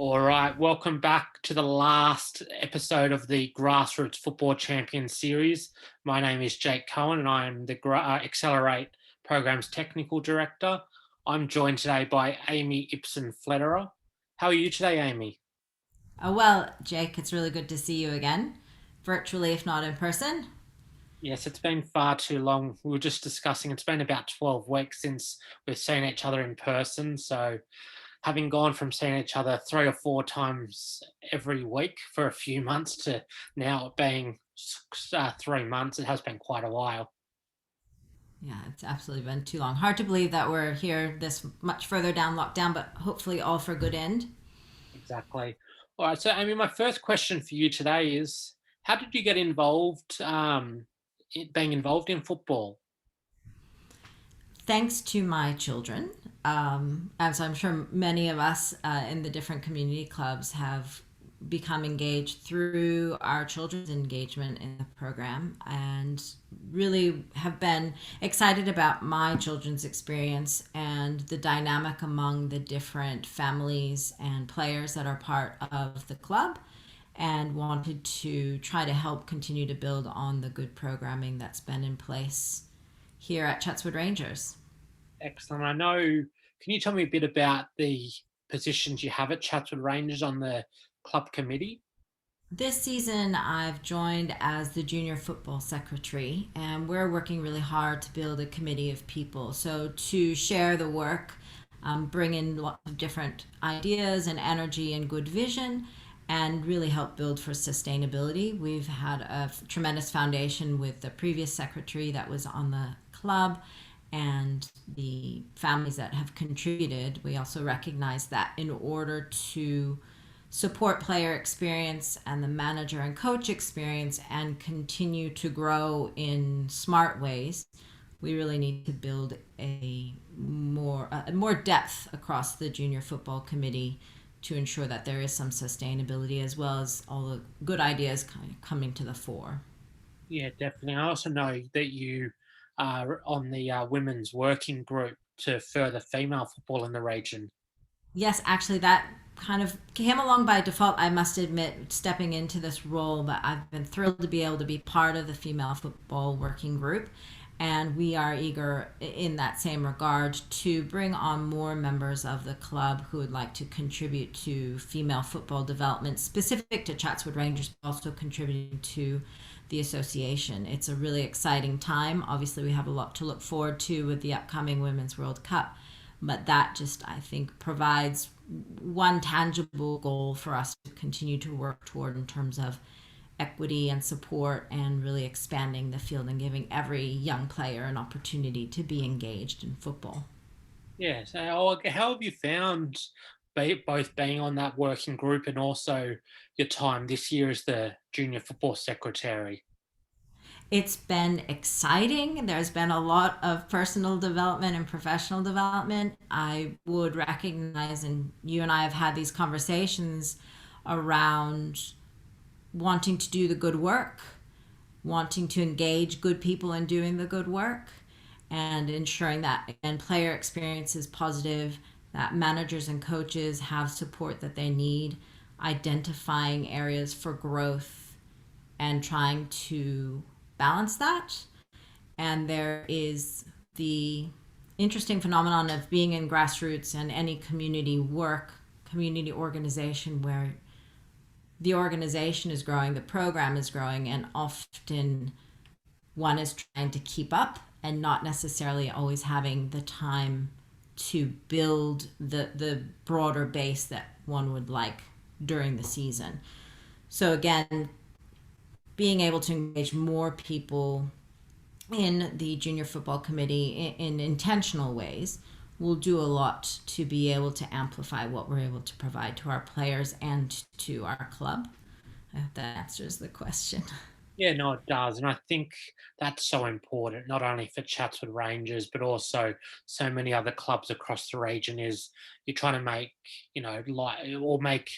All right, welcome back to the last episode of the Grassroots Football Champions series. My name is Jake Cohen and I am the Accelerate Program's Technical Director. I'm joined today by Aimee Ipson-Pflederer. How are you today, Aimee? Well, Jake, it's really good to see you again, virtually if not in person. Yes, it's been far too long. We were just discussing it's been about 12 weeks since we've seen each other in person. So having gone from seeing each other 3 or 4 times every week for a few months to now it being 3 months, it has been quite a while. Yeah, it's absolutely been too long. Hard to believe that we're here this much further down lockdown, but hopefully all for good end. Exactly. All right. So, Amy, my first question for you today is how did you get involved, being involved in football? Thanks to my children, as I'm sure many of us in the different community clubs have become engaged through our children's engagement in the program and really have been excited about my children's experience and the dynamic among the different families and players that are part of the club and wanted to try to help continue to build on the good programming that's been in place here at Chatswood Rangers. Excellent. I know. Can you tell me a bit about the positions you have at Chatswood Rangers on the club committee? This season, I've joined as the junior football secretary, and we're working really hard to build a committee of people. So, to share the work, bring in lots of different ideas and energy and good vision, and really help build for sustainability. We've had a tremendous foundation with the previous secretary that was on the club and the families that have contributed. We also recognize that in order to support player experience and the manager and coach experience and continue to grow in smart ways, we really need to build a more depth across the junior football committee to ensure that there is some sustainability as well as all the good ideas kind of coming to the fore. Yeah, definitely. I also know that you are on the women's working group to further female football in the region. Yes, actually, that kind of came along by default, I must admit, stepping into this role, but I've been thrilled to be able to be part of the female football working group. And we are eager in that same regard to bring on more members of the club who would like to contribute to female football development specific to Chatswood Rangers, but also contributing to the association. It's a really exciting time. Obviously, we have a lot to look forward to with the upcoming Women's World Cup, but that just, I think, provides one tangible goal for us to continue to work toward in terms of equity and support and really expanding the field and giving every young player an opportunity to be engaged in football. Yeah. So, how have you found both being on that working group and also your time this year as the junior football secretary? It's been exciting. There's been a lot of personal development and professional development. I would recognize, and you and I have had these conversations around wanting to do the good work, wanting to engage good people in doing the good work, and ensuring that again player experience is positive, that managers and coaches have support that they need, identifying areas for growth and trying to balance that. And there is the interesting phenomenon of being in grassroots and any community work, community organization where the organization is growing, the program is growing, and often one is trying to keep up and not necessarily always having the time to build the broader base that one would like during the season. So again, being able to engage more people in the junior football committee in intentional ways will do a lot to be able to amplify what we're able to provide to our players and to our club. I hope that answers the question. Yeah, no, it does. And I think that's so important, not only for Chatswood Rangers, but also so many other clubs across the region is you're trying to make, like, or make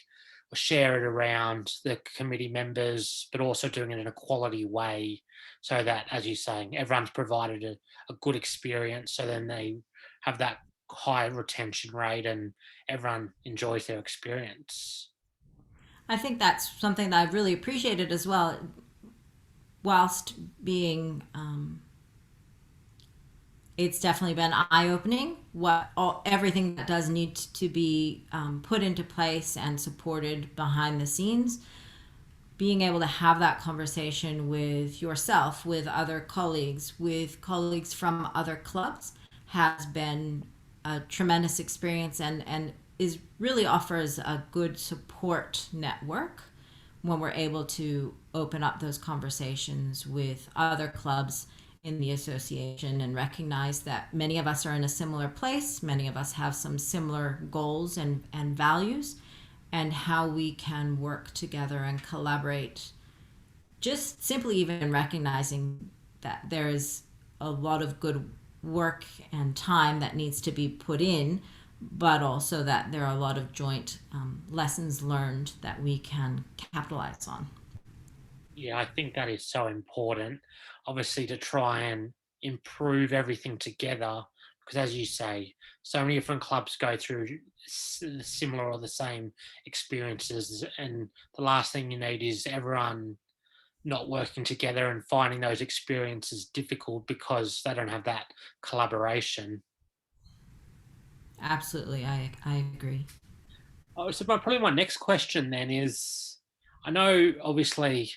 or share it around the committee members, but also doing it in a quality way so that, as you're saying, everyone's provided a good experience. So then they have that high retention rate and everyone enjoys their experience. I think that's something that I've really appreciated as well, whilst being it's definitely been eye-opening everything that does need to be put into place and supported behind the scenes. Being able to have that conversation with yourself, with other colleagues, with colleagues from other clubs has been a tremendous experience, and is really offers a good support network when we're able to open up those conversations with other clubs in the association and recognize that many of us are in a similar place, many of us have some similar goals and values, and how we can work together and collaborate. Just simply even recognizing that there's a lot of good work and time that needs to be put in, but also that there are a lot of joint lessons learned that we can capitalize on. Yeah, I think that is so important, obviously, to try and improve everything together. Because, as you say, so many different clubs go through similar or the same experiences, and the last thing you need is everyone not working together and finding those experiences difficult because they don't have that collaboration. Absolutely, I agree. Oh, so probably my next question then is, I know obviously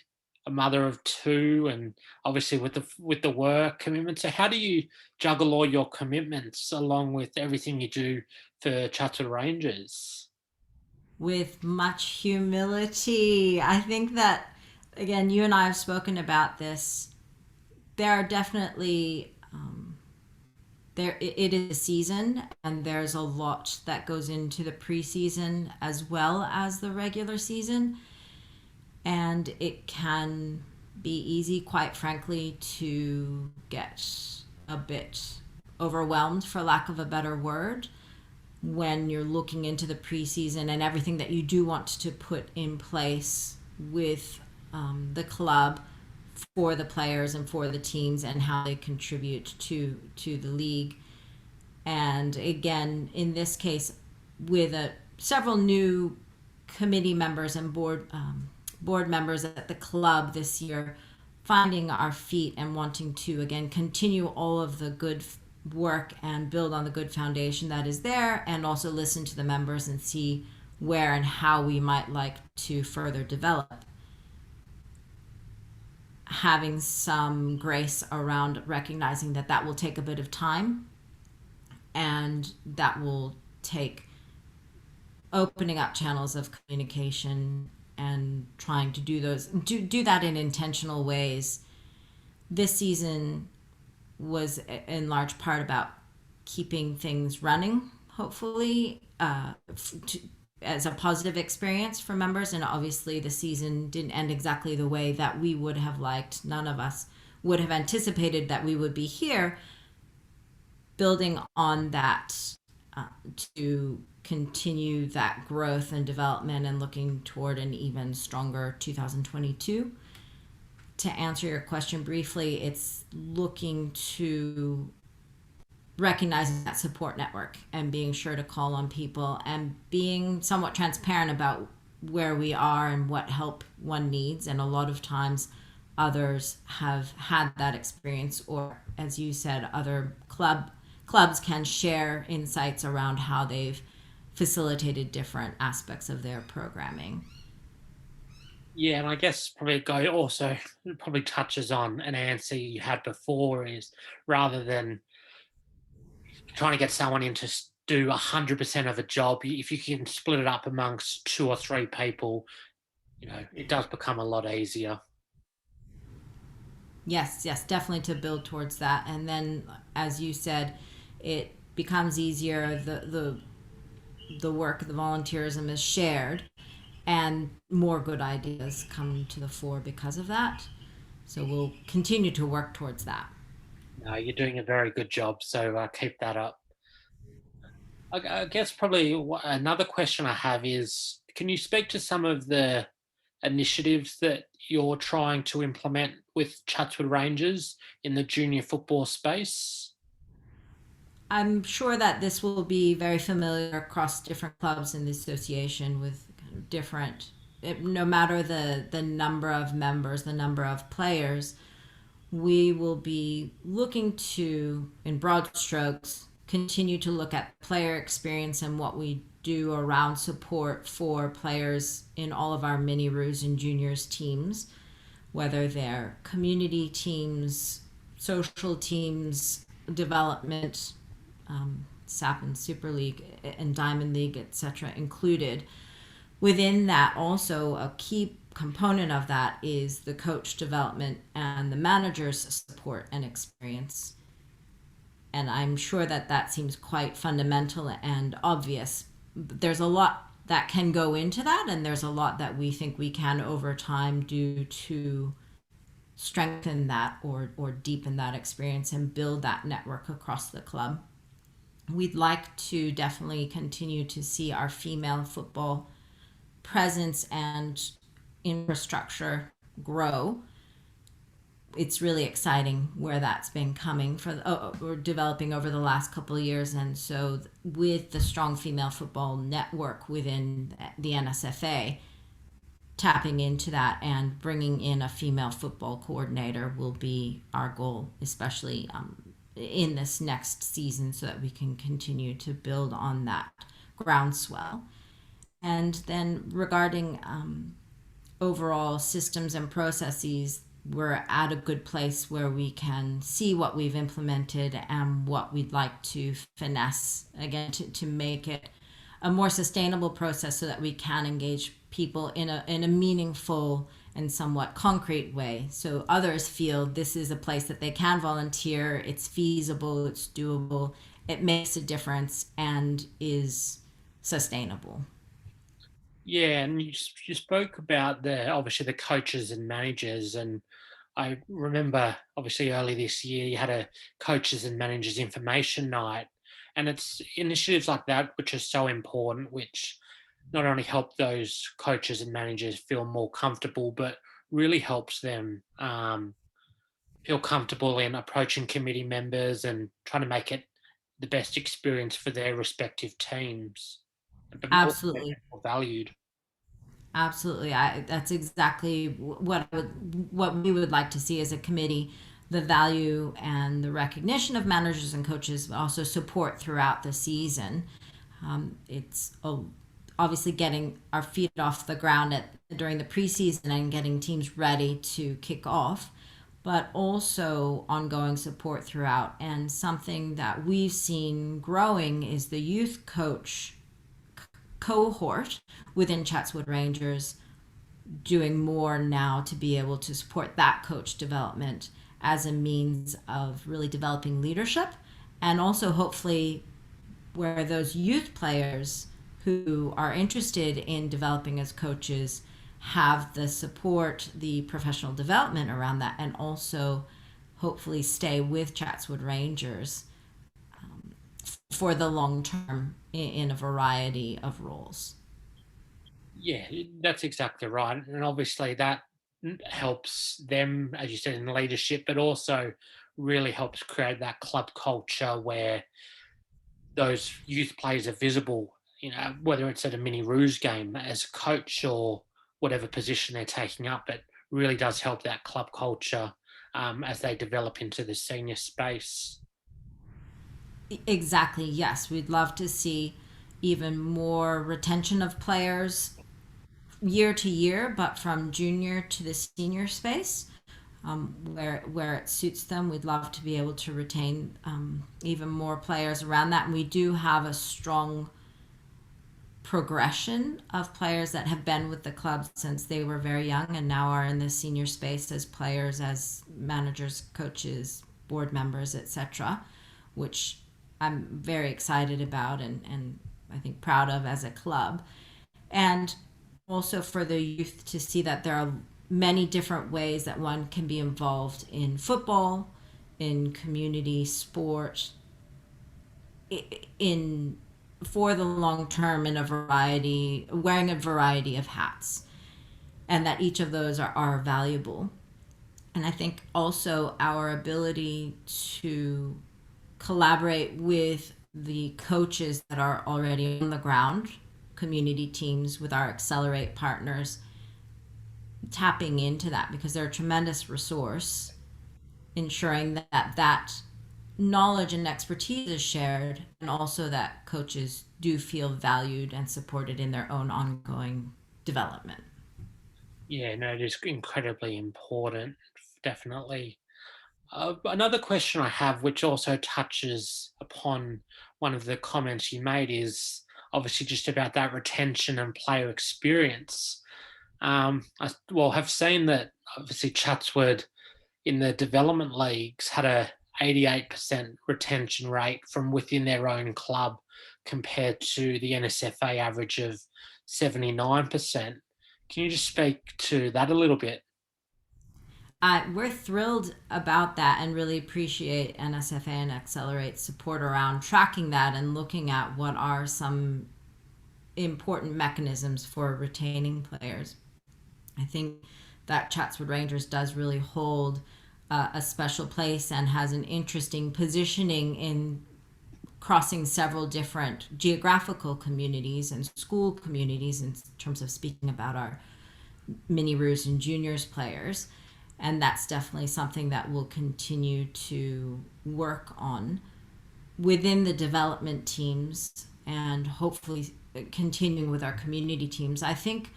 a mother of two, and obviously with the work commitment. So how do you juggle all your commitments along with everything you do for Chatswood Rangers? With much humility. I think that, again, you and I have spoken about this. There are definitely it is a season, and there's a lot that goes into the preseason as well as the regular season, and it can be easy, quite frankly, to get a bit overwhelmed, for lack of a better word, when you're looking into the preseason and everything that you do want to put in place with the club for the players and for the teams and how they contribute to the league. And again, in this case, with several new committee members and board members at the club this year, finding our feet and wanting to again continue all of the good work and build on the good foundation that is there, and also listen to the members and see where and how we might like to further develop. Having some grace around recognizing that that will take a bit of time, and that will take opening up channels of communication and trying to do that in intentional ways. This season was in large part about keeping things running, hopefully, as a positive experience for members. And obviously, the season didn't end exactly the way that we would have liked. None of us would have anticipated that we would be here. Building on that to continue that growth and development and looking toward an even stronger 2022. To answer your question briefly, it's looking to recognizing that support network and being sure to call on people and being somewhat transparent about where we are and what help one needs. And a lot of times others have had that experience, or as you said, other clubs can share insights around how they've facilitated different aspects of their programming. Yeah, and I guess probably probably touches on an answer you had before, is rather than trying to get someone in to do 100% of a job, if you can split it up amongst two or three people, it does become a lot easier. Yes, definitely to build towards that. And then, as you said, it becomes easier. The work, the volunteerism is shared, and more good ideas come to the fore because of that. So we'll continue to work towards that. No, you're doing a very good job, so keep that up. I guess probably another question I have is, can you speak to some of the initiatives that you're trying to implement with Chatswood Rangers in the junior football space? I'm sure that this will be very familiar across different clubs in the association with kind of different, no matter the number of members, the number of players, we will be looking to, in broad strokes, continue to look at player experience and what we do around support for players in all of our mini Roos and juniors teams, whether they're community teams, social teams, development, SAP and Super League and Diamond League, etc. included. Within that, also a key component of that is the coach development and the manager's support and experience. And I'm sure that that seems quite fundamental and obvious. There's a lot that can go into that, and there's a lot that we think we can over time do to strengthen that or deepen that experience and build that network across the club. We'd like to definitely continue to see our female football presence and infrastructure grow. It's really exciting where that's been coming or developing over the last couple of years. And so with the strong female football network within the NSFA, tapping into that and bringing in a female football coordinator will be our goal, especially in this next season, so that we can continue to build on that groundswell. And then regarding overall systems and processes, we're at a good place where we can see what we've implemented and what we'd like to finesse again to make it a more sustainable process so that we can engage people in a meaningful and somewhat concrete way. So others feel this is a place that they can volunteer, it's feasible, it's doable, it makes a difference and is sustainable. Yeah, and you spoke about obviously the coaches and managers, and I remember obviously early this year you had a coaches and managers information night, and it's initiatives like that which are so important, which not only help those coaches and managers feel more comfortable, but really helps them feel comfortable in approaching committee members and trying to make it the best experience for their respective teams, but also Absolutely. more valued. Absolutely. That's exactly what we would like to see as a committee, the value and the recognition of managers and coaches, but also support throughout the season. It's obviously getting our feet off the ground during the preseason and getting teams ready to kick off, but also ongoing support throughout. And something that we've seen growing is the youth coach cohort within Chatswood Rangers, doing more now to be able to support that coach development as a means of really developing leadership, and also hopefully where those youth players who are interested in developing as coaches have the support, the professional development around that, and also hopefully stay with Chatswood Rangers for the long term in a variety of roles. Yeah, that's exactly right. And obviously that helps them, as you said, in leadership, but also really helps create that club culture where those youth players are visible, whether it's at a mini Roos game as a coach or whatever position they're taking up. It really does help that club culture as they develop into the senior space. Exactly, yes. We'd love to see even more retention of players year to year, but from junior to the senior space, where it suits them. We'd love to be able to retain even more players around that. And we do have a strong progression of players that have been with the club since they were very young and now are in the senior space as players, as managers, coaches, board members, etc., which I'm very excited about and I think proud of as a club. And also for the youth to see that there are many different ways that one can be involved in football, in community sport, in for the long term in wearing a variety of hats, and that each of those are valuable. And I think also our ability to collaborate with the coaches that are already on the ground, community teams with our Accelerate partners, tapping into that because they're a tremendous resource, ensuring that that knowledge and expertise is shared, and also that coaches do feel valued and supported in their own ongoing development. Yeah, no, it is incredibly important, definitely. Another question I have, which also touches upon one of the comments you made, is obviously just about that retention and player experience. Have seen that obviously Chatswood in the development leagues had a 88% retention rate from within their own club compared to the NSFA average of 79%. Can you just speak to that a little bit? We're thrilled about that and really appreciate NSFA and Accelerate support around tracking that and looking at what are some important mechanisms for retaining players. I think that Chatswood Rangers does really hold a special place and has an interesting positioning in crossing several different geographical communities and school communities in terms of speaking about our mini Roos and juniors players. And that's definitely something that we'll continue to work on within the development teams and hopefully continuing with our community teams. I think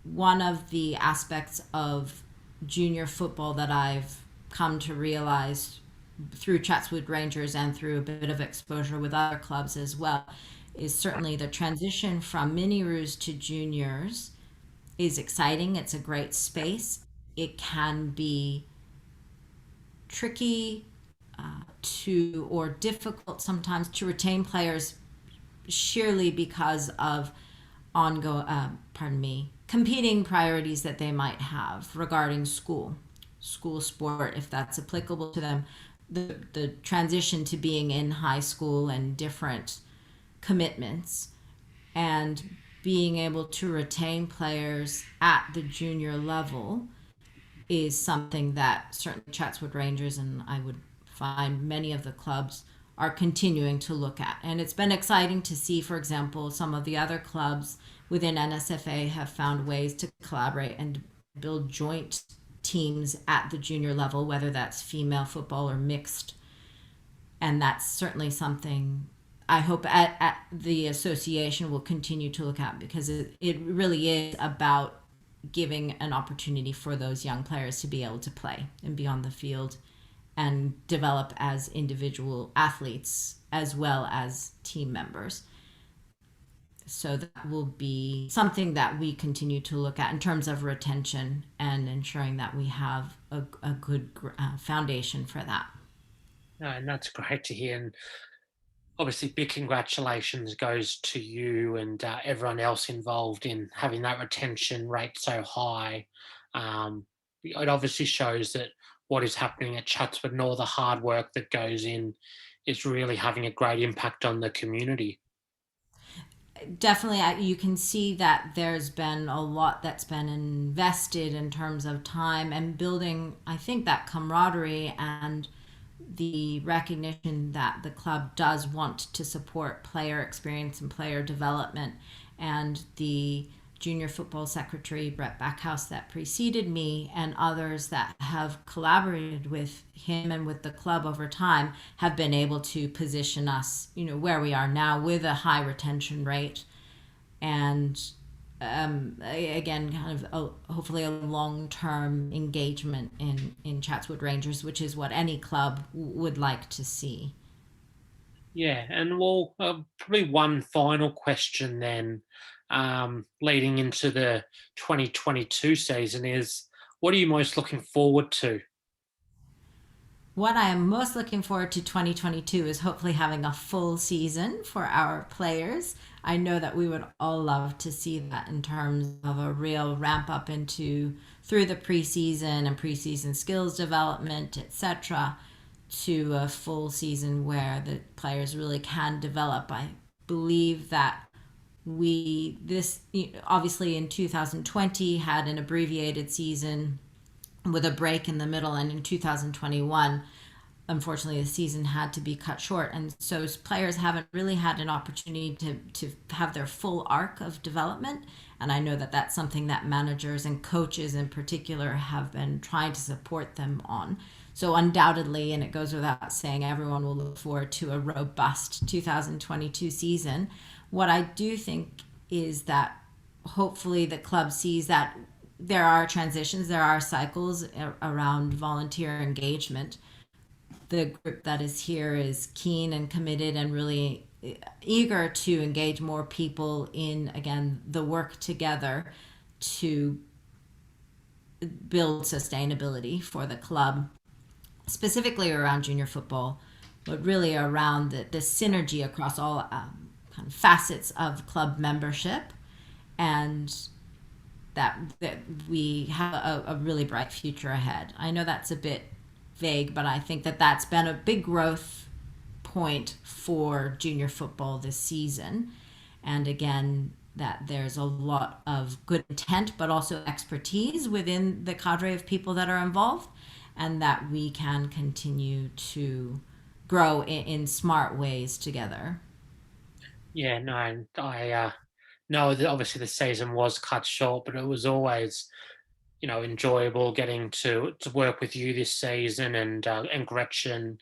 one of the aspects of junior football that I've come to realize through Chatswood Rangers and through a bit of exposure with other clubs as well is certainly the transition from mini Roos to juniors is exciting. It's a great space. It can be tricky to or difficult sometimes to retain players sheerly because of ongoing competing priorities that they might have regarding school sport, if that's applicable to them, the transition to being in high school and different commitments, and being able to retain players at the junior level is something that certainly Chatswood Rangers and I would find many of the clubs are continuing to look at. And it's been exciting to see, for example, some of the other clubs within NSFA have found ways to collaborate and build joint teams at the junior level, whether that's female football or mixed. And that's certainly something I hope at the association will continue to look at, because it really is about giving an opportunity for those young players to be able to play and be on the field and develop as individual athletes as well as team members. So that will be something that we continue to look at in terms of retention and ensuring that we have a good foundation for that. And that's great to hear. And obviously, big congratulations goes to you and everyone else involved in having that retention rate so high. It obviously shows that what is happening at Chatswood and all the hard work that goes in is really having a great impact on the community. Definitely, you can see that there's been a lot that's been invested in terms of time and building, I think, that camaraderie and the recognition that the club does want to support player experience and player development. And the junior football secretary, Brett Backhouse, that preceded me, and others that have collaborated with him and with the club over time, have been able to position us, where we are now with a high retention rate. And again, kind of hopefully a long-term engagement in Chatswood Rangers, which is what any club would like to see. Yeah, and well, probably one final question then, leading into the 2022 season is, what are you most looking forward to? What I am most looking forward to 2022 is hopefully having a full season for our players. I know that we would all love to see that in terms of a real ramp up through the preseason and preseason skills development, etc., to a full season where the players really can develop. I believe that this obviously in 2020 had an abbreviated season with a break in the middle, and in 2021 unfortunately the season had to be cut short, and so players haven't really had an opportunity to have their full arc of development. And I know that that's something that managers and coaches in particular have been trying to support them on. So undoubtedly, and it goes without saying, everyone will look forward to a robust 2022 season. What I do think is that hopefully the club sees that there are transitions, there are cycles around volunteer engagement. The group that is here is keen and committed and really eager to engage more people in, again, the work together to build sustainability for the club, specifically around junior football, but really around the synergy across all kind of facets of club membership, and that we have a really bright future ahead. I know that's a bit vague, but I think that that's been a big growth point for junior football this season. And again, that there's a lot of good intent, but also expertise within the cadre of people that are involved, and that we can continue to grow in smart ways together. Yeah, no, and I know that obviously the season was cut short, but it was always, enjoyable getting to work with you this season, and Gretchen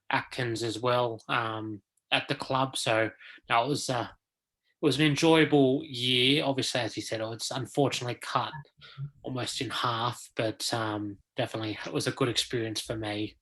Atkins as well, at the club. So no, it was an enjoyable year. Obviously, as you said, it's unfortunately cut almost in half, but definitely it was a good experience for me.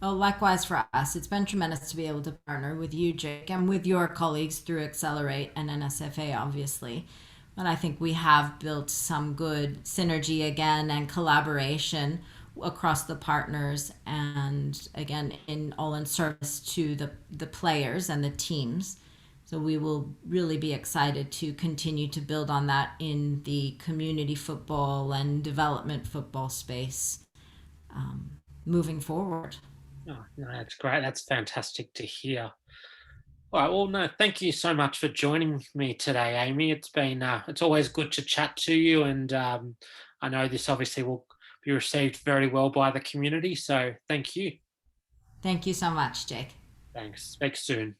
Well, likewise for us, it's been tremendous to be able to partner with you, Jake, and with your colleagues through Accelerate and NSFA, obviously. But I think we have built some good synergy again and collaboration across the partners, and again, in all in service to the players and the teams. So we will really be excited to continue to build on that in the community football and development football space, moving forward. Oh, no, that's great. That's fantastic to hear. All right. Well, no, thank you so much for joining me today, Amy. It's always good to chat to you, and I know this obviously will be received very well by the community. So thank you. Thank you so much, Jake. Thanks. Speak soon.